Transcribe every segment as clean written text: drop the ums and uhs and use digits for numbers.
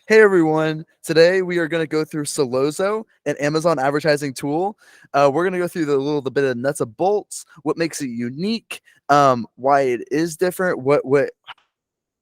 Hey everyone, today we are going to go through Sellozo, an Amazon advertising tool. We're going to go through the bit of nuts and bolts, what makes it unique, why it is different, what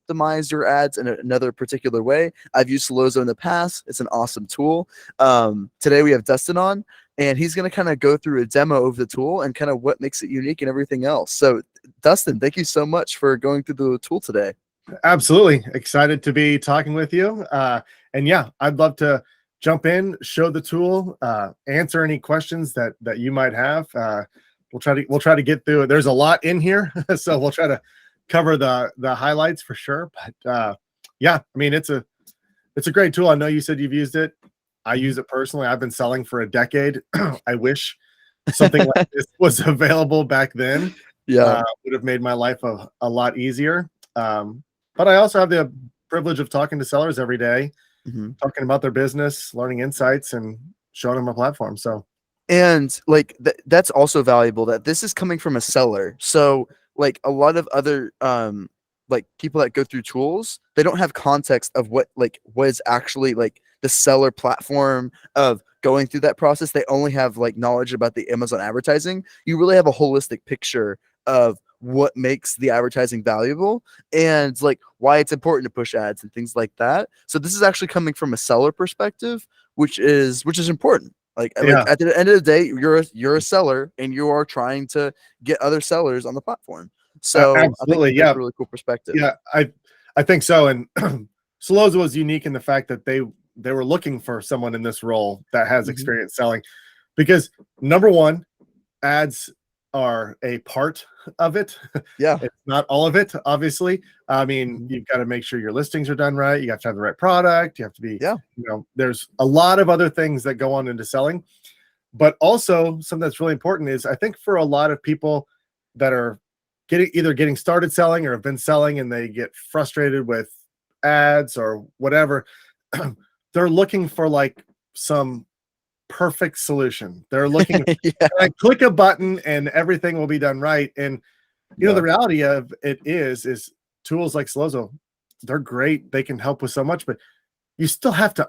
optimize your ads in another particular way. I've used Sellozo in the past. It's an awesome tool. Today we have Dustin on, and he's going to kind of go through a demo of the tool and kind of what makes it unique and everything else. So Dustin, thank you so much for going through the tool today. Absolutely excited to be talking with you. And yeah, I'd love to jump in, show the tool, answer any questions that you might have. We'll try to get through it. There's a lot in here, so we'll try to cover the highlights for sure. But yeah, I mean it's a great tool. I know you said you've used it. I use it personally. I've been selling for a decade. I wish something like this was available back then. Yeah, would have made my life a lot easier. But I also have the privilege of talking to sellers every day, talking about their business, learning insights, and showing them a platform. So, and like that's also valuable that this is coming from a seller. So like a lot of other like people that go through tools, they don't have context of what is actually like the seller platform of going through that process. They only have like knowledge about the Amazon advertising. You really have a holistic picture of what makes the advertising valuable and like why it's important to push ads and things like that. So this is actually coming from a seller perspective, which is important. Like at the end of the day, you're a seller and you are trying to get other sellers on the platform. So absolutely, I think that's a really cool perspective. Yeah, I think so. And Sellozo was unique in the fact that they were looking for someone in this role that has experience selling, because number one, ads are a part of it. Yeah, it's not all of it, obviously. I mean, you've got to make sure your listings are done right. You have to have the right product. You have to be, there's a lot of other things that go on into selling. But also something that's really important is I think for a lot of people that are either getting started selling or have been selling and they get frustrated with ads or whatever, they're looking for like some perfect solution. They're looking like click a button and everything will be done right. And you know, the reality of it is tools like Sellozo, they're great. They can help with so much, but you still have to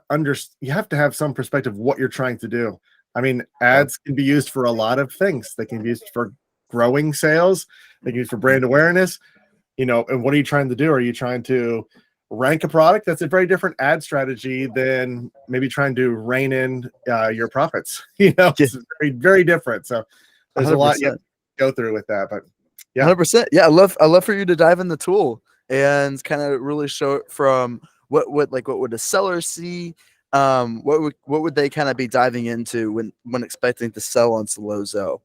you have to have some perspective of what you're trying to do. I mean, ads can be used for a lot of things. They can be used for growing sales. They can be used for brand awareness. You know, and what are you trying to do? Are you trying to rank a product? That's a very different ad strategy than maybe trying to rein in your profits. You know, it's very, very different. So there's 100%. A lot you have to go through with that. But yeah, 100%. Yeah, I love for you to dive in the tool and kind of really show it from what would a seller see? What would they kind of be diving into when expecting to sell on Sellozo?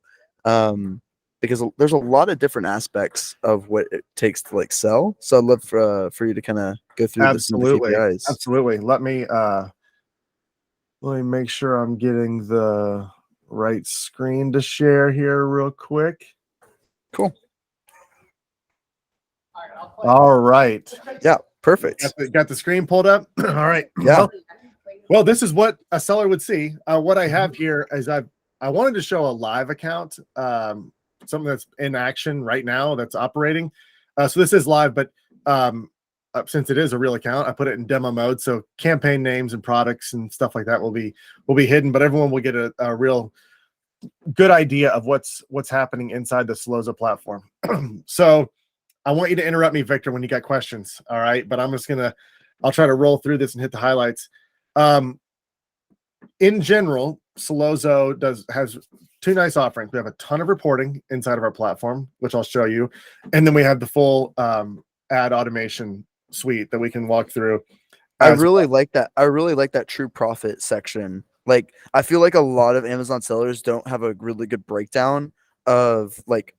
Because there's a lot of different aspects of what it takes to like sell. So I'd love for you to kind of go through absolutely, the KPIs. Absolutely. Let me make sure I'm getting the right screen to share here real quick. Cool. All right. Yeah, perfect. Got the screen pulled up. All right. Yeah. Well, this is what a seller would see. What I have here is I wanted to show a live account, something that's in action right now that's operating. So this is live, but since it is a real account, I put it in demo mode. So campaign names and products and stuff like that will be hidden, but everyone will get a real good idea of what's happening inside the Sellozo platform. So I want you to interrupt me, Victor, when you got questions. All right. But I'll try to roll through this and hit the highlights. In general, Sellozo has two nice offerings. We have a ton of reporting inside of our platform, which I'll show you. And then we have the full ad automation suite that we can walk through. I really like that. I really like that true profit section. Like, I feel like a lot of Amazon sellers don't have a really good breakdown of like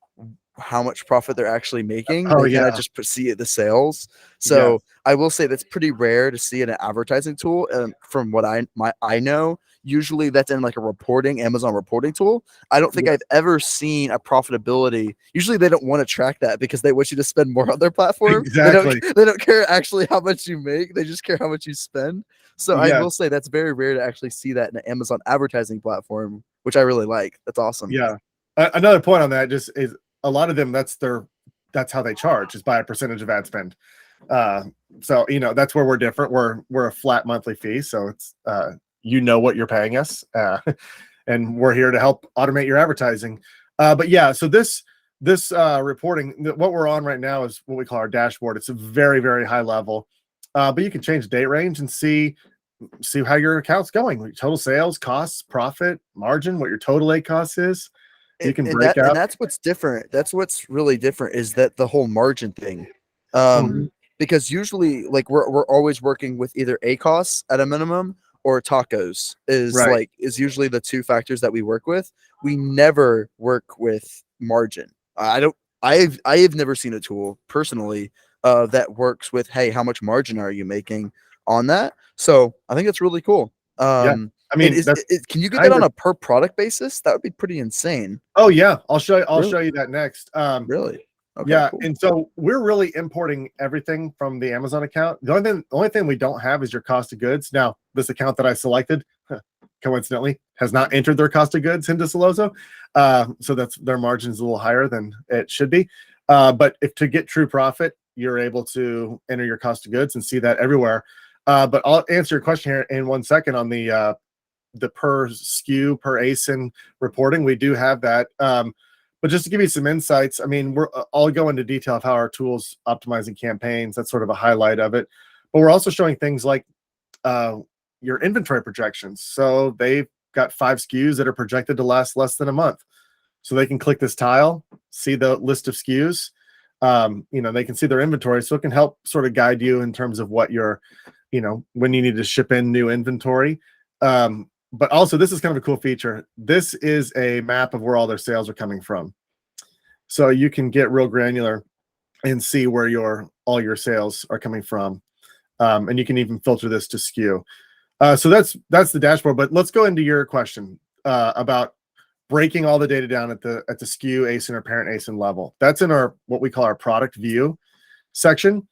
how much profit they're actually making. They kind of just see the sales. So I will say that's pretty rare to see in an advertising tool. And from what I know, usually that's in like a Amazon reporting tool. I don't think I've ever seen a profitability. Usually they don't want to track that because they want you to spend more on their platform. Exactly. They don't care actually how much you make. They just care how much you spend. So I will say that's very rare to actually see that in an Amazon advertising platform, which I really like. That's awesome. Yeah. Another point on that just is a lot of them, that's how they charge, is by a percentage of ad spend. So that's where we're different. We're a flat monthly fee, so it's what you're paying us, and we're here to help automate your advertising. But yeah, so this reporting, what we're on right now is what we call our dashboard. It's a very, very high level, but you can change the date range and see how your account's going, total sales, costs, profit, margin, what your total ACOS is. You can break out. And that's what's different. That's what's really different, is that the whole margin thing. Because usually, like, we're always working with either ACOS at a minimum or tacos is usually the two factors that we work with. We never work with margin. I have never seen a tool personally that works with, hey, how much margin are you making on that? So I think it's really cool. Yeah, I mean, can you get that on a per product basis? That would be pretty insane. Oh yeah, I'll show you that next. Really? Okay, yeah, cool. And so we're really importing everything from the Amazon account. The only thing we don't have is your cost of goods. Now, this account that I selected, coincidentally, has not entered their cost of goods into Sellozo, so that's their margin is a little higher than it should be. But if to get true profit, you're able to enter your cost of goods and see that everywhere. But I'll answer your question here in 1 second on the per SKU, per ASIN reporting. We do have that. But just to give you some insights, I mean, I'll go into detail of how our tools optimizing campaigns. That's sort of a highlight of it. But we're also showing things like your inventory projections. So they've got 5 SKUs that are projected to last less than a month. So they can click this tile, see the list of SKUs. They can see their inventory. So it can help sort of guide you in terms of what you're, when you need to ship in new inventory. But also, this is kind of a cool feature. This is a map of where all their sales are coming from. So you can get real granular and see where all your sales are coming from. And you can even filter this to SKU. So that's the dashboard. But let's go into your question about breaking all the data down at the SKU, ASIN, or parent ASIN level. That's in what we call our product view section.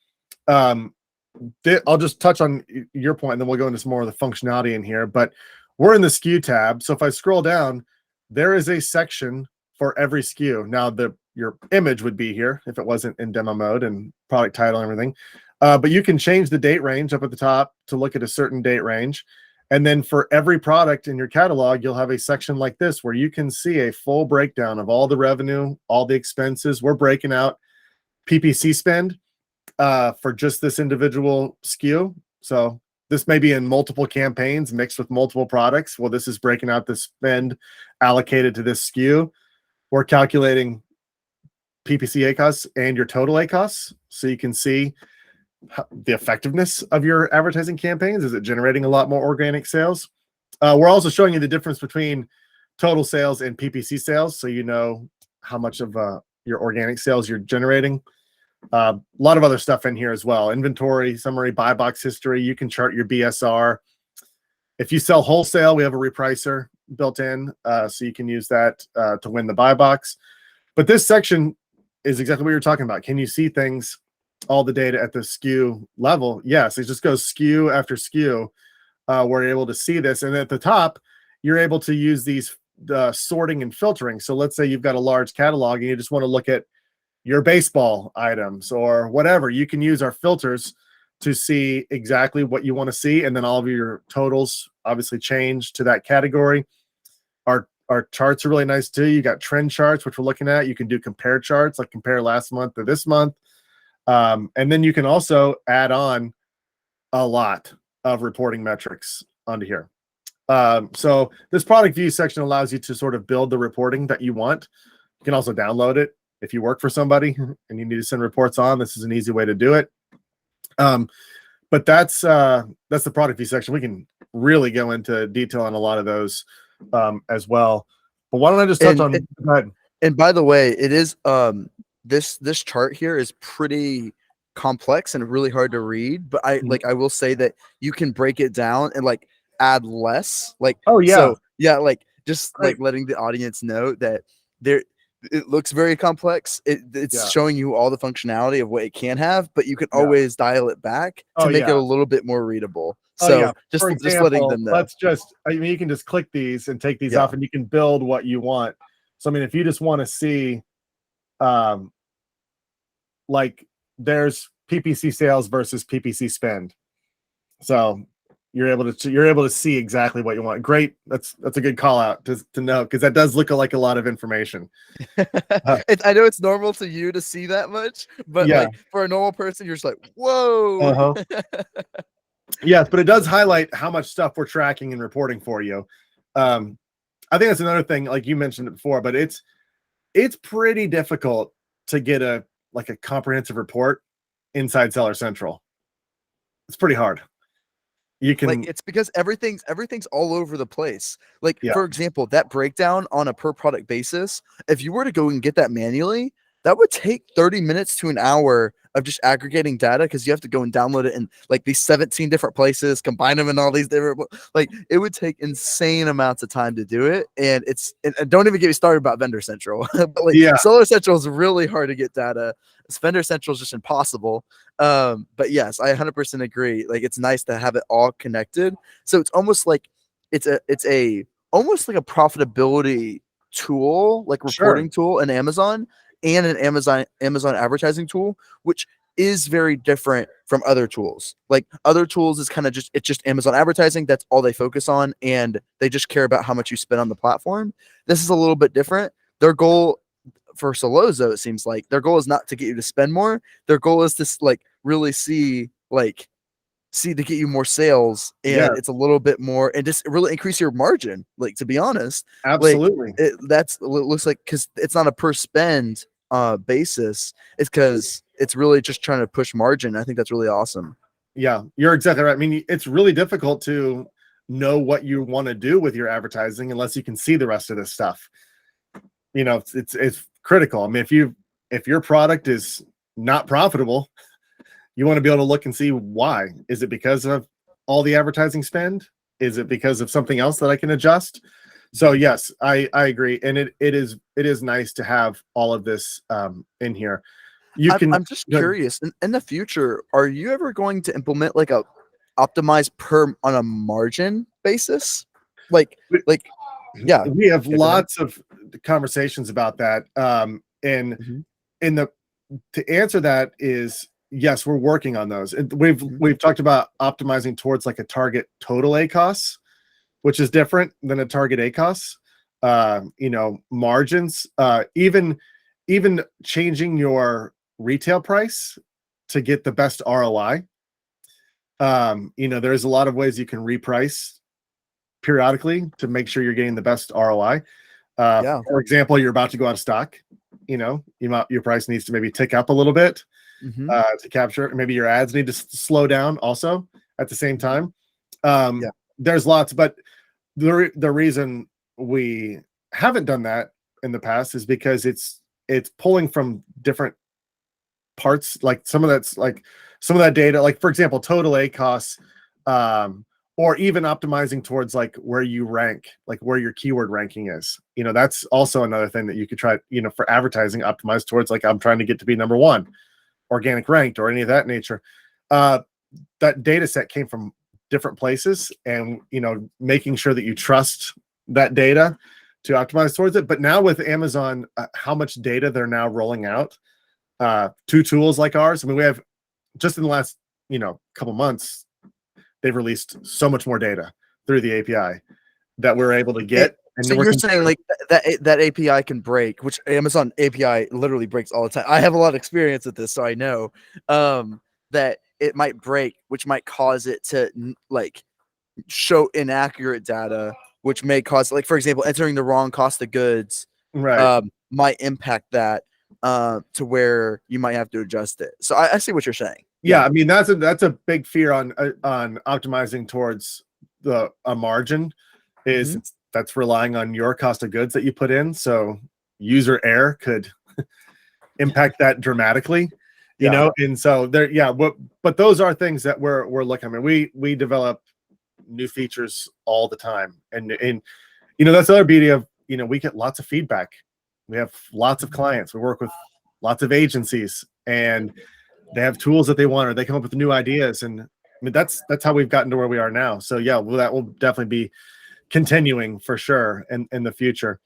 I'll just touch on your point, and then we'll go into some more of the functionality in here. But we're in the SKU tab. So if I scroll down, there is a section for every SKU. Now, your image would be here if it wasn't in demo mode and product title and everything. But you can change the date range up at the top to look at a certain date range. And then for every product in your catalog, you'll have a section like this where you can see a full breakdown of all the revenue, all the expenses. We're breaking out PPC spend for just this individual SKU. So this may be in multiple campaigns mixed with multiple products. Well, this is breaking out the spend allocated to this SKU. We're calculating PPC ACOS and your total ACOS, so you can see the effectiveness of your advertising campaigns. Is it generating a lot more organic sales? We're also showing you the difference between total sales and PPC sales, so you know how much of your organic sales you're generating. A lot of other stuff in here as well. Inventory, summary, buy box history. You can chart your BSR. If you sell wholesale, we have a repricer built in, so you can use that to win the buy box. But this section is exactly what you're talking about. Can you see things, all the data at the SKU level? Yes, it just goes SKU after SKU. We're able to see this. And at the top, you're able to use these sorting and filtering. So let's say you've got a large catalog and you just want to look at your baseball items or whatever. You can use our filters to see exactly what you want to see. And then all of your totals obviously change to that category. Our charts are really nice too. You got trend charts, which we're looking at. You can do compare charts, like compare last month to this month. And then you can also add on a lot of reporting metrics onto here. So this product view section allows you to sort of build the reporting that you want. You can also download it. If you work for somebody and you need to send reports on, this is an easy way to do it. But that's the product view section. We can really go into detail on a lot of those as well. But why don't I just touch on? Go ahead. And by the way, it is this chart here is pretty complex and really hard to read. But I will say that you can break it down and like add less. Like, oh yeah, so yeah, like just like letting the audience know that it looks very complex. It's showing you all the functionality of what it can have, but you can always dial it back to make it a little bit more readable. So just letting them know. You can just click these and take these off, and you can build what you want. So I mean, if you just want to see, like there's PPC sales versus PPC spend. So you're able to see exactly what you want. Great. That's a good call out to know, because that does look like a lot of information. I know it's normal to you to see that much, but Yeah. like for a normal person, you're just like, whoa. Yes, but it does highlight how much stuff we're tracking and reporting for you. I think that's another thing, like you mentioned it before, but it's pretty difficult to get a comprehensive report inside Seller Central. It's pretty hard. You can, like, it's because everything's all over the place. Like, yeah, for example, that breakdown on a per product basis, if you were to go and get that manually, that would take 30 minutes to an hour of just aggregating data, because you have to go and download it in like these 17 different places, combine them in all these different, like, it would take insane amounts of time to do it. And and don't even get me started about Vendor Central. But like, yeah, Seller Central is really hard to get data. Vendor Central is just impossible. But yes, I 100% agree. Like, it's nice to have it all connected. So it's almost like it's a almost like a profitability tool, like reporting tool in Amazon, and an Amazon advertising tool, which is very different from other tools. Like, other tools is kind of just, it's just Amazon advertising. That's all they focus on, and they just care about how much you spend on the platform. This is a little bit different. Their goal for Sellozo, it seems like their goal is not to get you to spend more. Their goal is to like really see to get you more sales, and it's a little bit more, and just really increase your margin. Like, to be honest, absolutely. like, that's it looks like, because it's not a per spend basis. It's because it's really just trying to push margin. I think that's really awesome. Yeah, you're exactly right. I mean, it's really difficult to know what you want to do with your advertising unless you can see the rest of this stuff. You know, it's critical. I mean, if your product is not profitable, you want to be able to look and see why. Is it because of all the advertising spend? Is it because of something else that I can adjust? So yes, I agree, and it is nice to have all of this in here. I'm just curious, in the future, are you ever going to implement like a optimize per on a margin basis? Like, yeah, we have lots of conversations about that. And in the to answer that is yes, we're working on those. And we've talked about optimizing towards like a target total ACOS, which is different than a target ACOS. You know, margins, even changing your retail price to get the best ROI. You know, there's a lot of ways you can reprice periodically to make sure you're getting the best ROI. For example, you're about to go out of stock. You know, your price needs to maybe tick up a little bit to capture. Maybe your ads need to slow down also at the same time. There's lots, but the reason we haven't done that in the past is because it's pulling from different parts. Like some of that data, like for example, total ACOS, or even optimizing towards like where you rank, like where your keyword ranking is. You know, that's also another thing that you could try, you know, for advertising, optimize towards, like, I'm trying to get to be number one, organic ranked, or any of that nature. That data set came from different places, and, you know, making sure that you trust that data to optimize towards it. But now with Amazon, how much data they're now rolling out to tools like ours. I mean, we have just in the last, you know, couple months, they've released so much more data through the API that we're able to get. And so you're saying like that API can break, which Amazon API literally breaks all the time. I have a lot of experience with this, so I know that it might break, which might cause it to like show inaccurate data, which may cause, like, for example, entering the wrong cost of goods, might impact that to where you might have to adjust it. So I see what you're saying. Yeah, I mean, that's a big fear on optimizing towards a margin is that's relying on your cost of goods that you put in. So user error could impact that dramatically, you know. And so there, but those are things that we're looking. I mean, we develop new features all the time, and you know, that's the other beauty of, you know, we get lots of feedback. We have lots of clients. We work with lots of agencies, and they have tools that they want, or they come up with new ideas. And I mean, that's how we've gotten to where we are now. So yeah, well, that will definitely be continuing for sure in the future.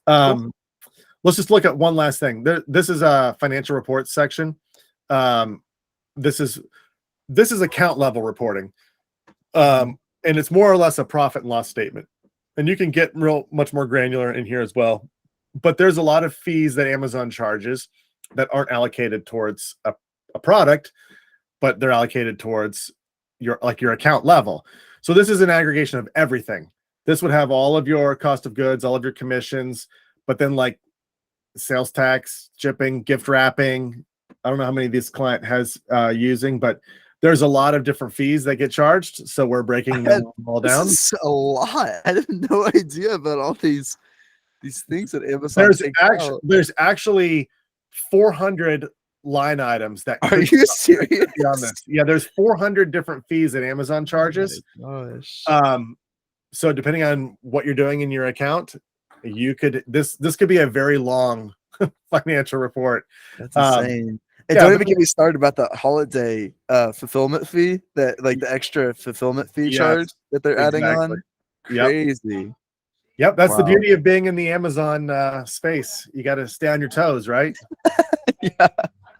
Let's just look at one last thing. This is a financial reports section. this is account level reporting. And it's more or less a profit and loss statement. And you can get much more granular in here as well. But there's a lot of fees that Amazon charges that aren't allocated towards a product, but they're allocated towards your account level. So this is an aggregation of everything. This would have all of your cost of goods, all of your commissions, but then like sales tax, shipping, gift wrapping. I don't know how many this client has using, but there's a lot of different fees that get charged. So we're breaking them all down. This is a lot. I had no idea about all these things that Amazon there's actually 400 line items that are you serious on this. Yeah, there's 400 different fees that Amazon charges. Oh my gosh. So depending on what you're doing in your account, you could this could be a very long financial report. That's insane. And don't even get me started about the holiday fulfillment fee, that like the extra fulfillment fee charge that they're adding on. Crazy. Yep, that's the beauty of being in the Amazon space. You got to stay on your toes, right?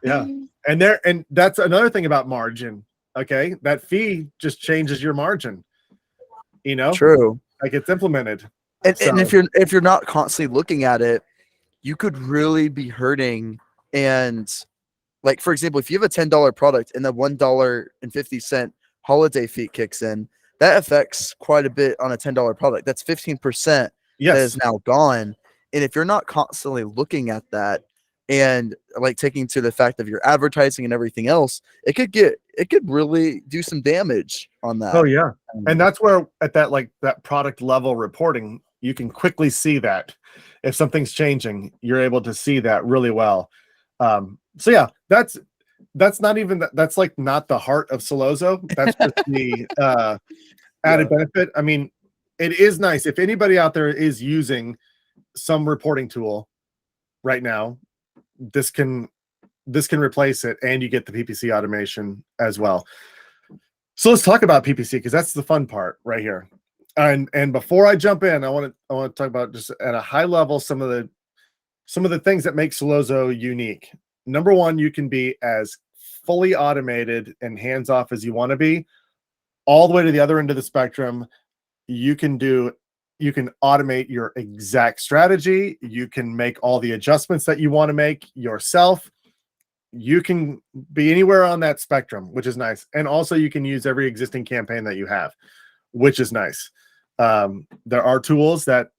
Yeah. And that's another thing about margin. Okay, that fee just changes your margin. You know, true. Like it's implemented. And if you're not constantly looking at it, you could really be hurting. And like, for example, if you have a $10 product and the $1.50 holiday fee kicks in, that affects quite a bit on a $10 product. That's 15% that is now gone. And if you're not constantly looking at that and like taking to the fact of your advertising and everything else, it could really do some damage on that. Oh yeah. And that's where at that product level reporting, you can quickly see that if something's changing, you're able to see that really well. So yeah, that's not even that's like not the heart of Sellozo. That's just the added benefit. I mean, it is nice if anybody out there is using some reporting tool right now, this can replace it, and you get the PPC automation as well. So let's talk about PPC, because that's the fun part right here. And before I jump in, I want to talk about just at a high level some of the things that make Sellozo unique. Number one, you can be as fully automated and hands-off as you want to be, all the way to the other end of the spectrum. You can automate your exact strategy. You can make all the adjustments that you want to make yourself. You can be anywhere on that spectrum, which is nice. And also you can use every existing campaign that you have, which is nice. There are tools that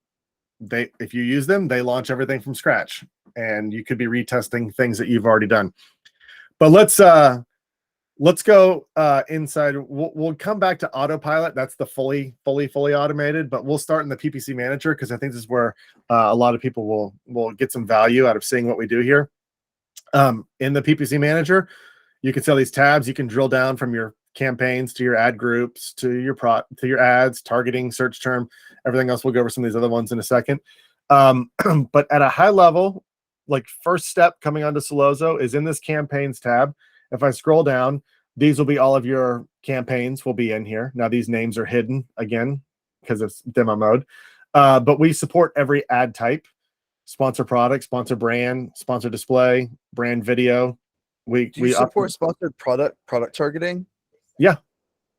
if you use them, they launch everything from scratch, and you could be retesting things that you've already done. But let's go inside. We'll come back to autopilot. That's the fully automated, but we'll start in the PPC manager, because I think this is where a lot of people will get some value out of seeing what we do here. In the PPC manager, you can see all these tabs. You can drill down from your campaigns to your ad groups to your ads, targeting, search term, everything else. We'll go over some of these other ones in a second. But at a high level, like first step coming onto Sellozo is in this campaigns tab. If I scroll down, these will be all of your campaigns will be in here. Now these names are hidden again because it's demo mode, but we support every ad type: sponsor product, sponsor brand, sponsor display, brand video. We support sponsored product targeting. Yeah.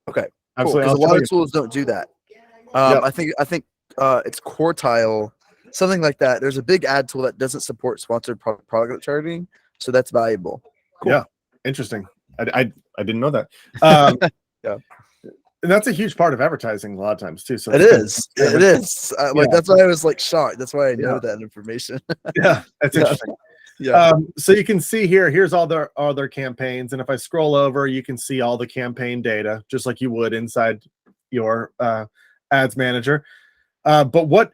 Okay. Absolutely. Because a lot of tools don't do that. I think it's Quartile, something like that. There's a big ad tool that doesn't support sponsored product targeting, so that's valuable. Cool. Yeah. Interesting. I didn't know that. Yeah. And that's a huge part of advertising a lot of times too. So it is. That's why I was like shocked. That's why I know that information. Yeah, that's interesting. Yeah. So you can see here's all their campaigns, and if I scroll over, you can see all the campaign data, just like you would inside your ads manager. But what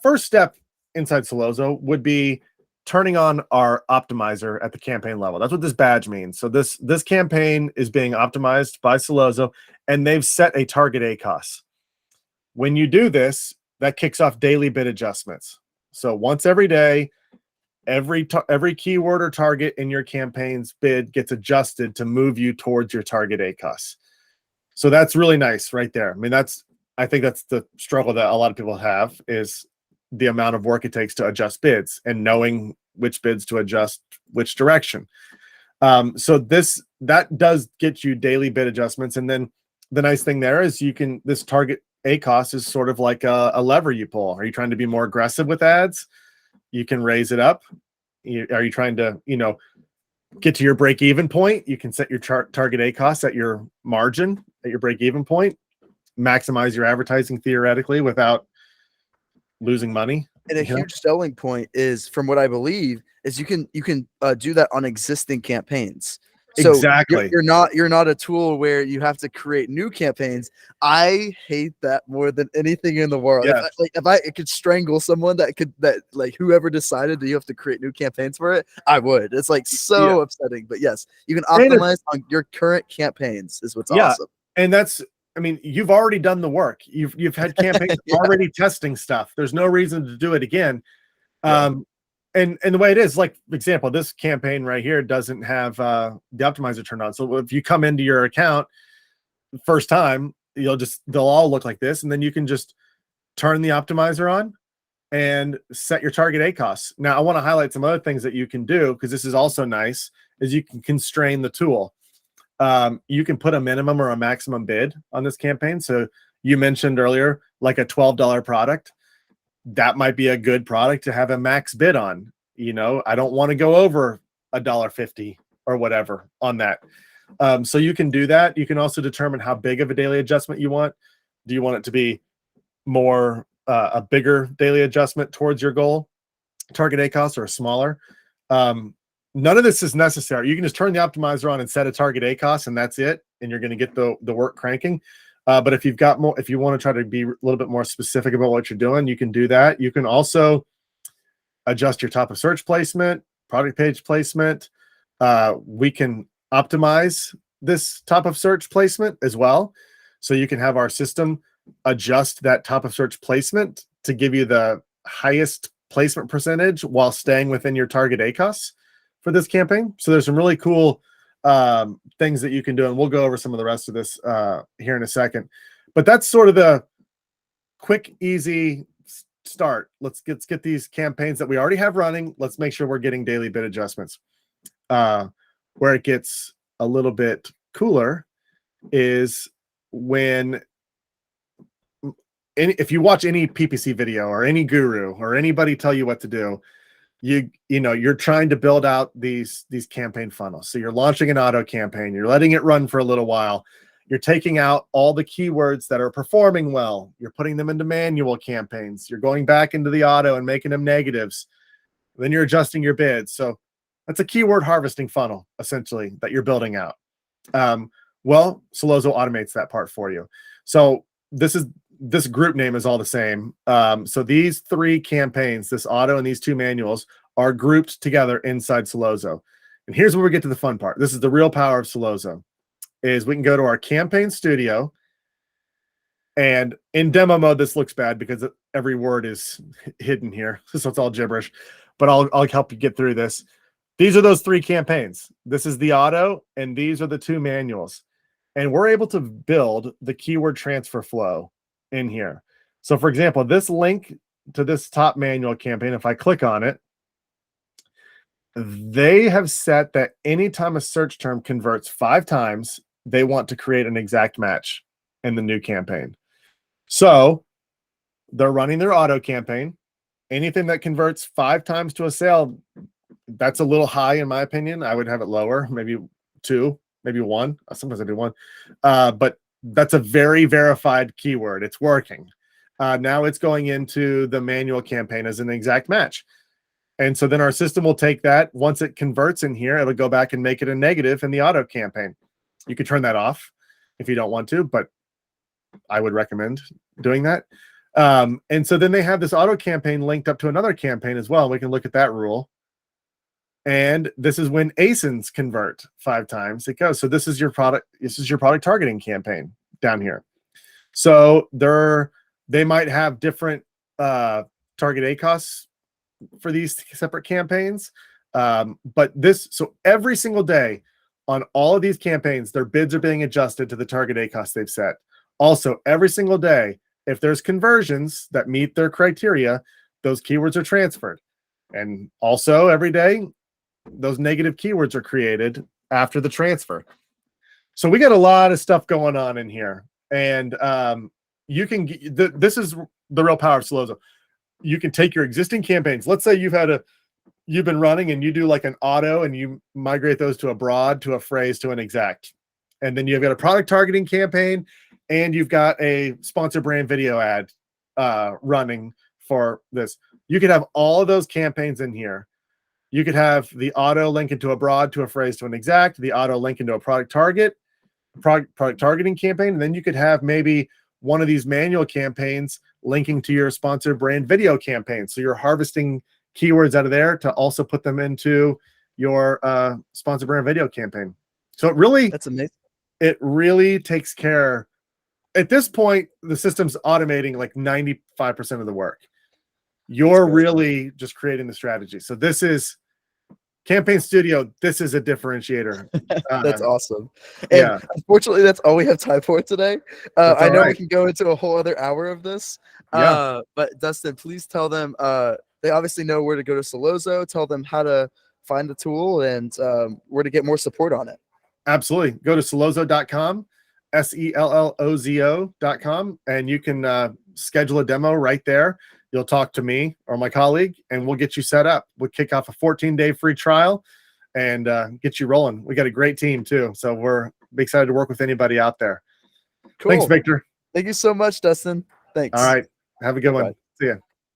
first step inside Sellozo would be turning on our optimizer at the campaign level. That's what this badge means. So this campaign is being optimized by Sellozo, and they've set a target ACOS. When you do this, that kicks off daily bid adjustments. So once every day, every keyword or target in your campaign's bid gets adjusted to move you towards your target ACOS. So that's really nice right there. I mean, I think that's the struggle that a lot of people have, is the amount of work it takes to adjust bids and knowing which bids to adjust which direction. So this that does get you daily bid adjustments. And then the nice thing there is this target ACoS is sort of like a lever you pull. Are you trying to be more aggressive with ads? You can raise it up. Are you trying to, get to your break-even point? You can set your target ACoS at your margin, at your break-even point, maximize your advertising theoretically without losing money. And a huge selling point is, from what I believe, is you can do that on existing campaigns. So exactly. You're not a tool where you have to create new campaigns. I hate that more than anything in the world. Yeah. If I could strangle someone that whoever decided that you have to create new campaigns for it, I would. It's like so upsetting. But yes, you can optimize on your current campaigns is what's awesome. And you've already done the work. You've had campaigns already testing stuff. There's no reason to do it again. And the way it is, like, for example, this campaign right here doesn't have the optimizer turned on. So if you come into your account first time, they'll all look like this, and then you can just turn the optimizer on and set your target ACoS. Now, I want to highlight some other things that you can do, because this is also nice, is you can constrain the tool. You can put a minimum or a maximum bid on this campaign. So you mentioned earlier, like a $12 product. That might be a good product to have a max bid on. I don't want to go over $1.50 or whatever on that. So you can do that. You can also determine how big of a daily adjustment you want. Do you want it to be more a bigger daily adjustment towards your goal target ACoS, or a smaller? None of this is necessary. You can just turn the optimizer on and set a target ACoS, and that's it. And you're going to get the work cranking. But if you want to try to be a little bit more specific about what you're doing, you can do that. You can also adjust your top of search placement, product page placement. We can optimize this top of search placement as well. So you can have our system adjust that top of search placement to give you the highest placement percentage while staying within your target ACoS for this campaign. So there's some really cool things that you can do, and we'll go over some of the rest of this here in a second. But that's sort of the quick, easy start. Let's get these campaigns that we already have running. Let's make sure we're getting daily bid adjustments. Where it gets a little bit cooler is when if you watch any PPC video or any guru or anybody tell you what to do, you're trying to build out these campaign funnels. So you're launching an auto campaign, you're letting it run for a little while, you're taking out all the keywords that are performing well, you're putting them into manual campaigns, you're going back into the auto and making them negatives, then you're adjusting your bids. So that's a keyword harvesting funnel essentially that you're building out. Well, Sellozo automates that part for you. So this group name is all the same. So these three campaigns, this auto and these two manuals, are grouped together inside Sellozo. And here's where we get to the fun part. This is the real power of Sellozo, is we can go to our campaign studio, and in demo mode, this looks bad because every word is hidden here. So it's all gibberish, but I'll help you get through this. These are those three campaigns. This is the auto, and these are the two manuals. And we're able to build the keyword transfer flow in here. So for example, this link to this top manual campaign, if I click on it, they have set that anytime a search term converts 5 times, they want to create an exact match in the new campaign. So they're running their auto campaign. Anything that converts 5 times to a sale, that's a little high in my opinion. I would have it lower, maybe 2, maybe 1. Sometimes I do 1. But that's a very verified keyword. It's working. Now it's going into the manual campaign as an exact match. And so then our system will take that. Once it converts in here, it'll go back and make it a negative in the auto campaign. You can turn that off if you don't want to, but I would recommend doing that. And so then they have this auto campaign linked up to another campaign as well. We can look at that rule. And this is when ASINs convert 5 times it goes. So this is your product. This is your product targeting campaign down here. So they might have different target ACoS for these separate campaigns. But so every single day on all of these campaigns, their bids are being adjusted to the target ACoS they've set. Also, every single day, if there's conversions that meet their criteria, those keywords are transferred. And also every day, those negative keywords are created after the transfer. So we got a lot of stuff going on in here, and you can this is the real power of Sellozo. You can take your existing campaigns. Let's say you've been running and you do like an auto and you migrate those to a broad, to a phrase, to an exact. And then you've got a product targeting campaign and you've got a sponsor brand video ad running for this. You could have all of those campaigns in here. You could have the auto link into a broad, to a phrase, to an exact, the auto link into a product targeting campaign. And then you could have maybe one of these manual campaigns linking to your sponsor brand video campaign. So you're harvesting keywords out of there to also put them into your sponsor brand video campaign. So that's amazing. It really takes care. At this point, the system's automating like 95% of the work. You're really just creating the strategy. So this is Campaign Studio. This is a differentiator. That's awesome. And unfortunately, that's all we have time for today. I know we can go into a whole other hour of this. But Dustin, please tell them, they obviously know where to go to Sellozo. Tell them how to find the tool and where to get more support on it. Absolutely. Go to sellozo.com, sellozo.com, and you can schedule a demo right there. You'll talk to me or my colleague, and we'll get you set up. We'll kick off a 14-day free trial and get you rolling. We got a great team too, so we're excited to work with anybody out there. Cool. Thanks, Victor. Thank you so much, Dustin. Thanks. All right. Have a good one. See ya.